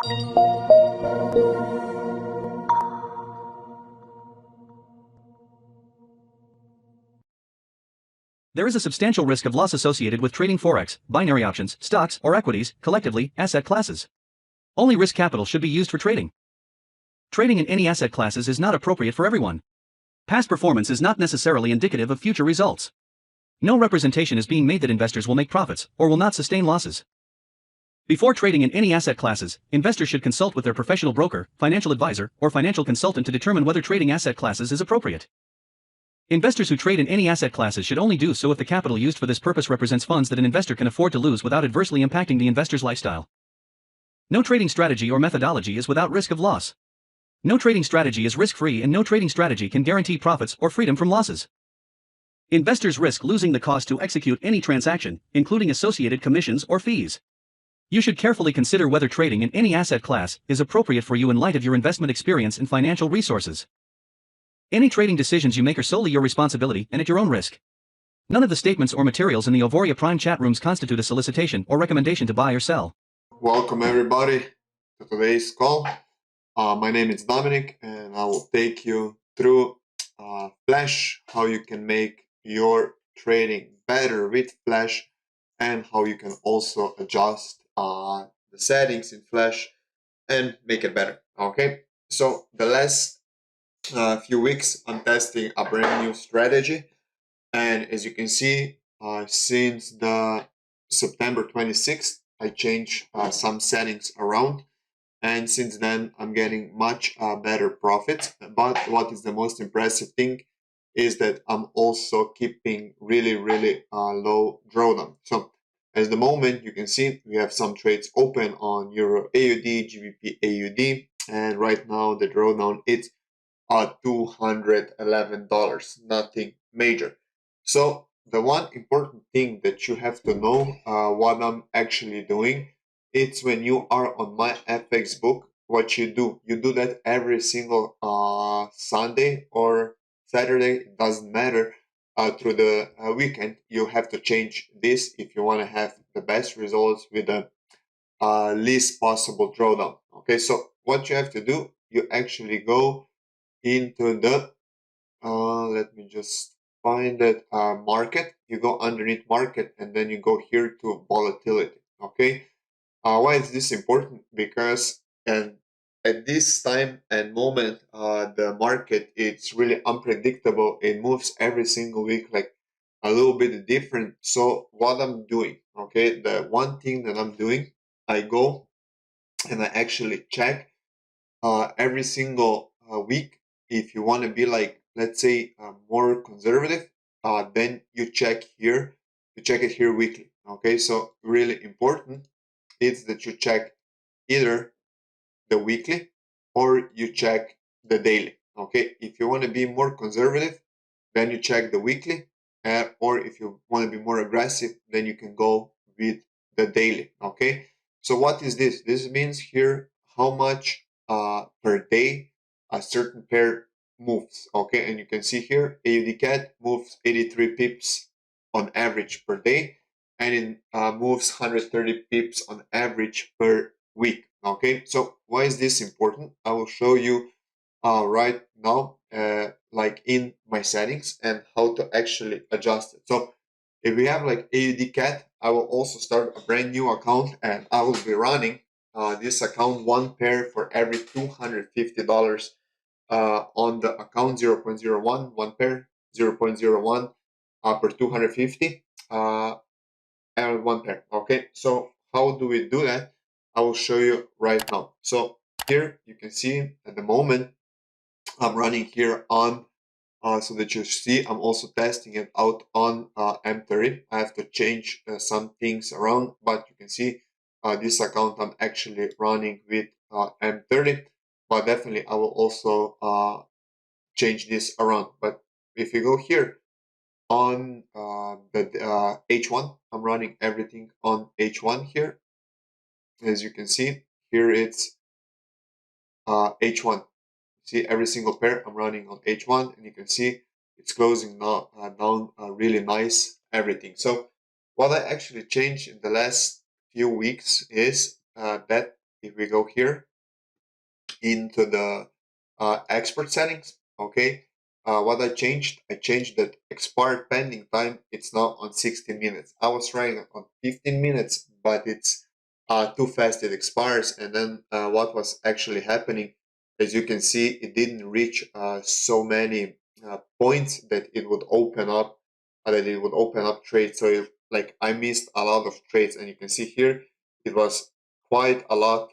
There is a substantial risk of loss associated with trading forex, binary options, stocks, or equities, collectively, asset classes. Only risk capital should be used for trading. Trading in any asset classes is not appropriate for everyone. Past performance is not necessarily indicative of future results. No representation is being made that investors will make profits or will not sustain losses. Before trading in any asset classes, investors should consult with their professional broker, financial advisor, or financial consultant to determine whether trading asset classes is appropriate. Investors who trade in any asset classes should only do so if the capital used for this purpose represents funds that an investor can afford to lose without adversely impacting the investor's lifestyle. No trading strategy or methodology is without risk of loss. No trading strategy is risk-free, and no trading strategy can guarantee profits or freedom from losses. Investors risk losing the cost to execute any transaction, including associated commissions or fees. You should carefully consider whether trading in any asset class is appropriate for you in light of your investment experience and financial resources. Any trading decisions you make are solely your responsibility and at your own risk. None of the statements or materials in the Auvoria Prime chat rooms constitute a solicitation or recommendation to buy or sell. Welcome everybody to today's call. My name is Dominic, and I will take you through Flash, how you can make your trading better with Flash, and how you can also adjust the settings in Flash and make it better. Okay, so the last few weeks I'm testing a brand new strategy, and as you can see, since the September 26th I changed some settings around, and since then I'm getting much better profits. But what is the most impressive thing is that I'm also keeping really low drawdown. So at the moment you can see we have some trades open on Euro AUD, GBP AUD, and right now the drawdown is $211, nothing major. So the one important thing that you have to know, what I'm actually doing, it's when you are on my FX book, what you do that every single Sunday or Saturday, it doesn't matter, through the weekend. You have to change this if you want to have the best results with the least possible drawdown. Okay, so what you have to do, you actually go into the let me just find that market. You go underneath market, and then you go here to volatility. Okay, why is this important? Because at this time and moment, the market, it's really unpredictable. It moves every single week, like a little bit different. So what I'm doing, okay, the one thing that I'm doing, I go and I actually check every single week. If you want to be like, let's say, more conservative, then you check here. You check it here weekly. Okay, so really important is that you check either the weekly or you check the daily. Okay, if you want to be more conservative, then you check the weekly, or if you want to be more aggressive, then you can go with the daily. Okay, so what is this? This means here how much per day a certain pair moves. Okay, and you can see here AUD CAD moves 83 pips on average per day, and it moves 130 pips on average per week. Okay, so why is this important? I will show you right now, like in my settings, and how to actually adjust it. So if we have like AUD CAD, I will also start a brand new account, and I will be running this account one pair for every $250 on the account 0.01, one pair 0.01 per 250 and one pair. Okay, so how do we do that? I will show you right now. So here you can see at the moment I'm running here on so that you see I'm also testing it out on M30. I have to change some things around, but you can see this account I'm actually running with M30, but definitely I will also change this around. But if you go here on the H1, I'm running everything on H1 here. As you can see here, it's H1. See every single pair I'm running on H1, and you can see it's closing now down really nice everything. So what I actually changed in the last few weeks is that if we go here into the expert settings, okay, what I changed that expired pending time. It's now on 16 minutes. I was trying on 15 minutes, but it's too fast. It expires. And then what was actually happening, as you can see, it didn't reach so many points that it would open up, trades. So like I missed a lot of trades, and you can see here it was quite a lot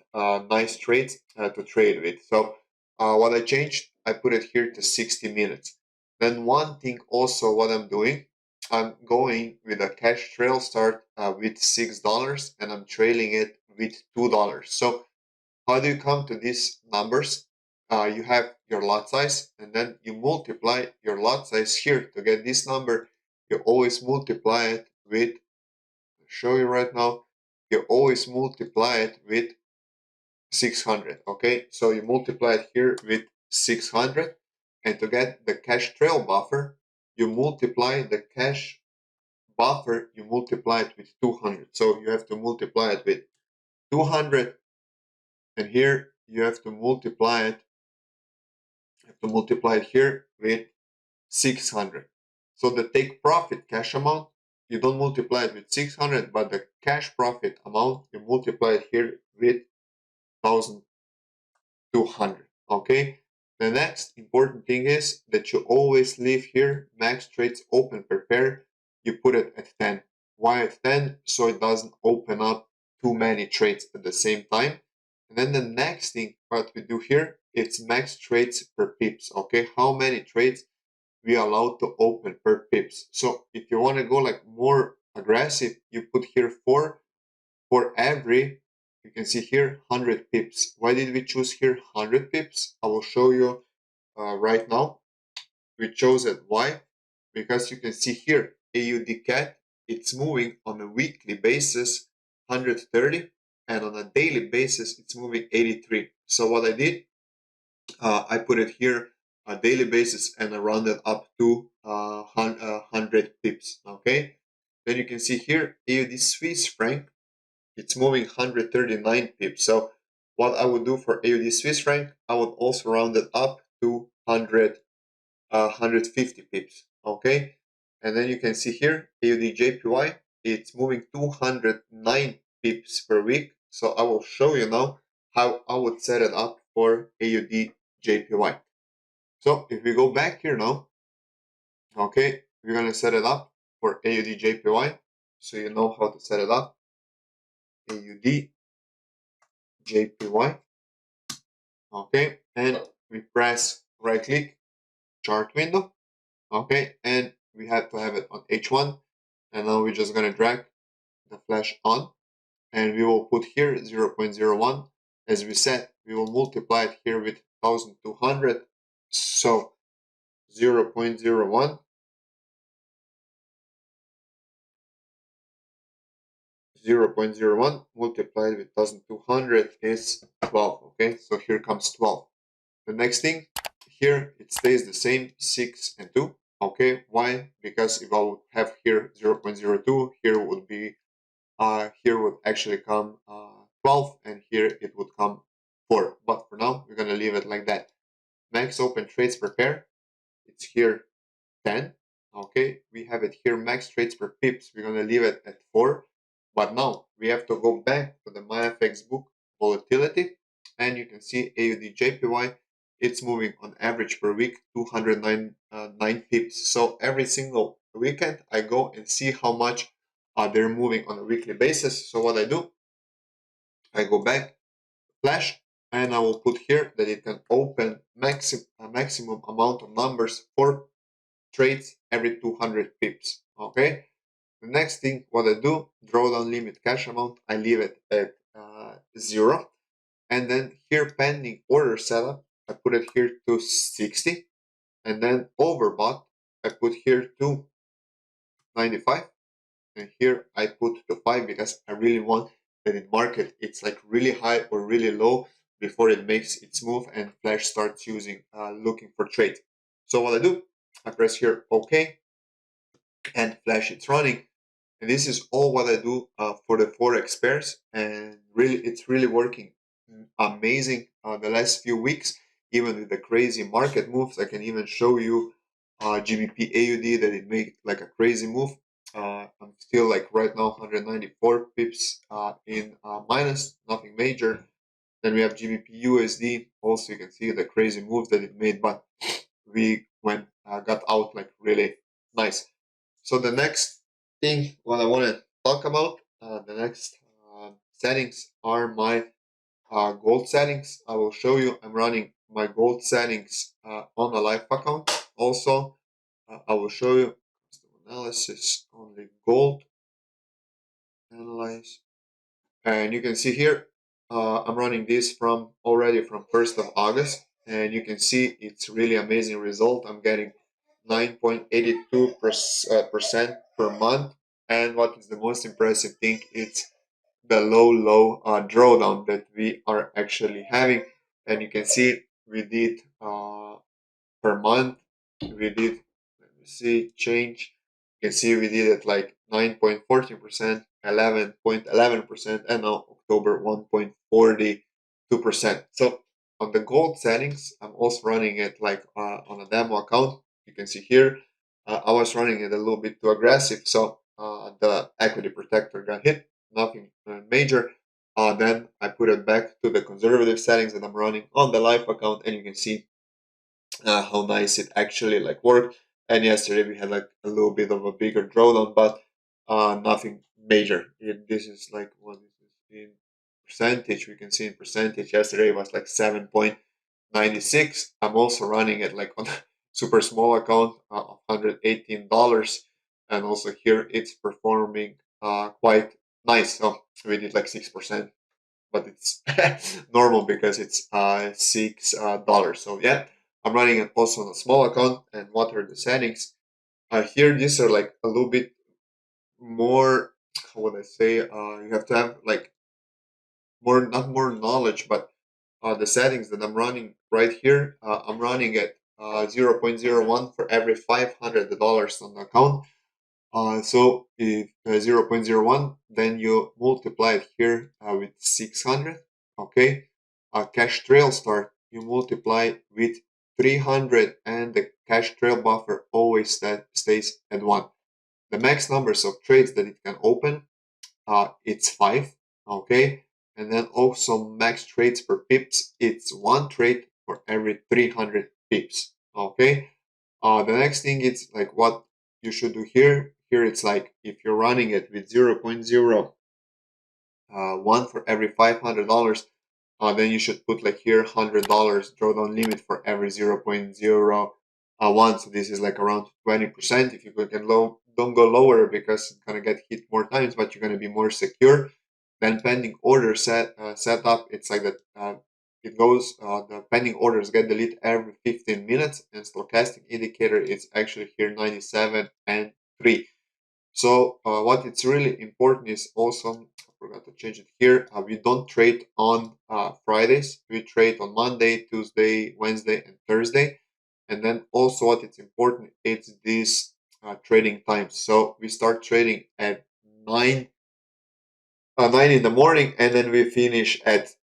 nice trades to trade with. So what I changed, I put it here to 60 minutes. Then one thing also what I'm doing, I'm going with a cash trail start with $6 and I'm trailing it with $2. So how do you come to these numbers? You have your lot size and then you multiply your lot size here to get this number. You always multiply it with, I'll show you right now, you always multiply it with 600. Okay, so you multiply it here with 600, and to get the cash trail buffer, you multiply the cash buffer, you multiply it with 200. So you have to multiply it with 200, and here you have to multiply it. Here with 600. So the take profit cash amount, you don't multiply it with 600, but the cash profit amount you multiply it here with 1000. 200. Okay, the next important thing is that you always leave here max trades open per pair. You put it at 10. Why at 10? So it doesn't open up too many trades at the same time. And then the next thing what we do here, it's max trades per pips. Okay, how many trades we allowed to open per pips. So if you want to go like more aggressive, you put here 4 for every, you can see here 100 pips. Why did we choose here 100 pips? I will show you right now. We chose it. Why? Because you can see here AUD CAT, it's moving on a weekly basis 130, and on a daily basis it's moving 83. So what I did, I put it here a daily basis and I rounded up to 100 pips. Okay, then you can see here AUD Swiss franc, it's moving 139 pips. So what I would do for AUD Swiss franc, I would also round it up to 150 pips. Okay, and then you can see here AUD JPY, it's moving 209 pips per week. So I will show you now how I would set it up for AUD JPY. So if we go back here now, okay, we're gonna set it up for AUD JPY, so you know how to set it up. AUD JPY. Okay, and we press right click, chart window. Okay, and we have to have it on H1, and now we're just gonna drag the flash on, and we will put here 0.01. As we said, we will multiply it here with 1200. So 0.01, 0.01 multiplied with 1200 is 12. Okay, so here comes 12. The next thing here, it stays the same, 6 and 2. Okay, why? Because if I would have here 0.02, here would be here would actually come 12, and here it would come 4. But for now, we're gonna leave it like that. Max open trades per pair, it's here 10. Okay, we have it here max trades per pips. We're gonna leave it at 4. But now we have to go back to the MyFX book volatility, and you can see AUD JPY, it's moving on average per week 209 9 pips. So every single weekend I go and see how much they're moving on a weekly basis. So what I do, I go back, flash, and I will put here that it can open a maximum amount of numbers for trades every 200 pips. Okay, the next thing what I do, drawdown limit cash amount, I leave it at 0, and then here pending order setup, I put it here to 60, and then overbought I put here to 95, and here I put to 5 because I really want that in market it's like really high or really low before it makes its move and flash starts using looking for trades. So what I do, I press here OK, and flash it's running, and this is all what I do for the forex pairs, and really it's really working amazing the last few weeks, even with the crazy market moves. I can even show you GBP AUD that it made like a crazy move. I'm still like right now 194 pips in minus, nothing major. Then we have GBP USD. Also, you can see the crazy move that it made, but we went got out like really nice. So the next thing what I want to talk about, the next settings are my gold settings. I will show you. I'm running my gold settings on the live account. Also, I will show you custom analysis on the gold analyze. And you can see here, I'm running this from already from 1st of August, and you can see it's really amazing result. I'm getting 9.82% per month. And what is the most impressive thing? It's the low drawdown that we are actually having. And you can see we did per month. We did, let me see, change. You can see we did it like 9.14%, 11.11%, and now October 1.42%. So on the gold settings, I'm also running it like on a demo account. You can see here, I was running it a little bit too aggressive. So the equity protector got hit, nothing major. Then I put it back to the conservative settings that I'm running on the live account, and you can see how nice it actually like worked. And yesterday we had like a little bit of a bigger drawdown, but nothing major. This is like what is this in percentage? We can see in percentage. Yesterday was like 7.96. I'm also running it like on a super small account of $118, and also here it's performing quite nice. So we did like 6%, but it's normal because it's $6. So yeah, I'm running it also on a small account. And what are the settings? Here, these are like a little bit more. How would I say? You have to have like more, not more knowledge, but the settings that I'm running right here. I'm running at 0.01 for every $500 on the account. So if 0.01, then you multiply it here with 600, okay? Cash trail start, you multiply with 300, and the cash trail buffer always stays at 1. The max numbers of trades that it can open, it's 5, okay? And then also max trades per pips, it's 1 trade for every 300 pips, okay? The next thing is like what you should do here. Here it's like if you're running it with 0.01 for every $500, then you should put like here $100 drawdown limit for every 0.01. So this is like around 20%. If you can don't go lower because it's gonna get hit more times, but you're gonna be more secure. Then pending order setup, it's like that. It goes. The pending orders get deleted every 15 minutes, and stochastic indicator is actually here 97 and 3. So what it's really important is also, I forgot to change it here. We don't trade on Fridays. We trade on Monday, Tuesday, Wednesday, and Thursday. And then also what it's important is these trading times. So we start trading at 9 in the morning, and then we finish at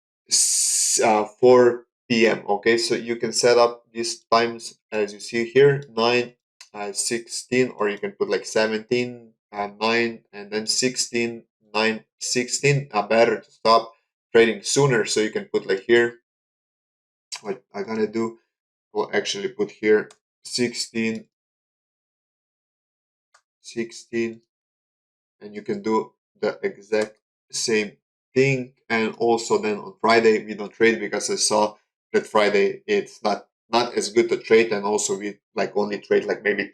4 p.m. Okay, so you can set up these times as you see here, 9, 16, or you can put like 17, 9, and then 16, 9, 16. Better to stop trading sooner, so you can put like here. What I'm gonna do, we'll actually put here 16, 16, and you can do the exact same thing. And also then on Friday we don't trade because I saw that Friday it's not as good to trade, and also we like only trade like maybe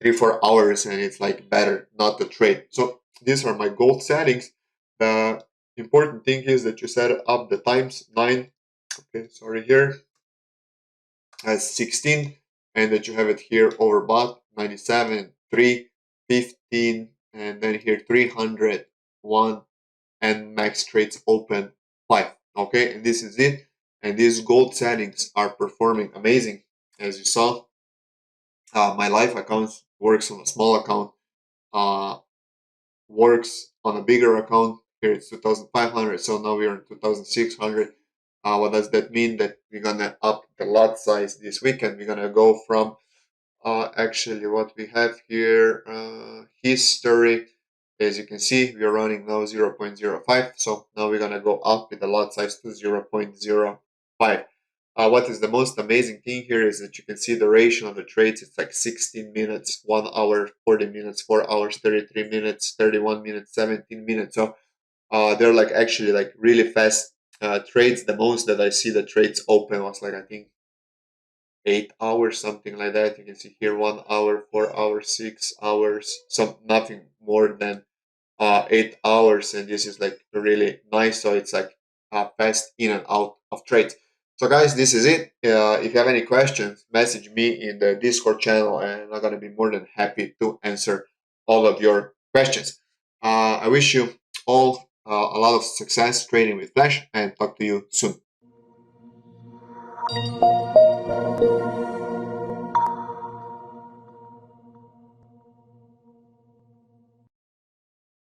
4 hours, and it's like better not to trade. So these are my gold settings. The important thing is that you set up the times 9, okay, sorry, here as 16, and that you have it here overbought 97, 3, 15, and then here 300, 1, and max trades open 5. Okay, and this is it. And these gold settings are performing amazing. As you saw, my live account works on a small account, uh, works on a bigger account. Here it's 2,500, so now we are in 2,600. What does that mean? That we're gonna up the lot size this weekend. We're gonna go from actually what we have here, history. As you can see, we are running now 0.05. So now we're gonna go up with the lot size to 0.05. What is the most amazing thing here is that you can see the duration of the trades. It's like 16 minutes, 1 hour, 40 minutes, 4 hours, 33 minutes, 31 minutes, 17 minutes. So they're like actually like really fast trades. The most that I see the trades open was like I think 8 hours, something like that. You can see here 1 hour, 4 hours, 6 hours, some nothing more than 8 hours, and this is like really nice. So it's like fast in and out of trades. So guys, this is it. If you have any questions, message me in the Discord channel, and I'm gonna be more than happy to answer all of your questions. I wish you all a lot of success trading with Flash, and talk to you soon.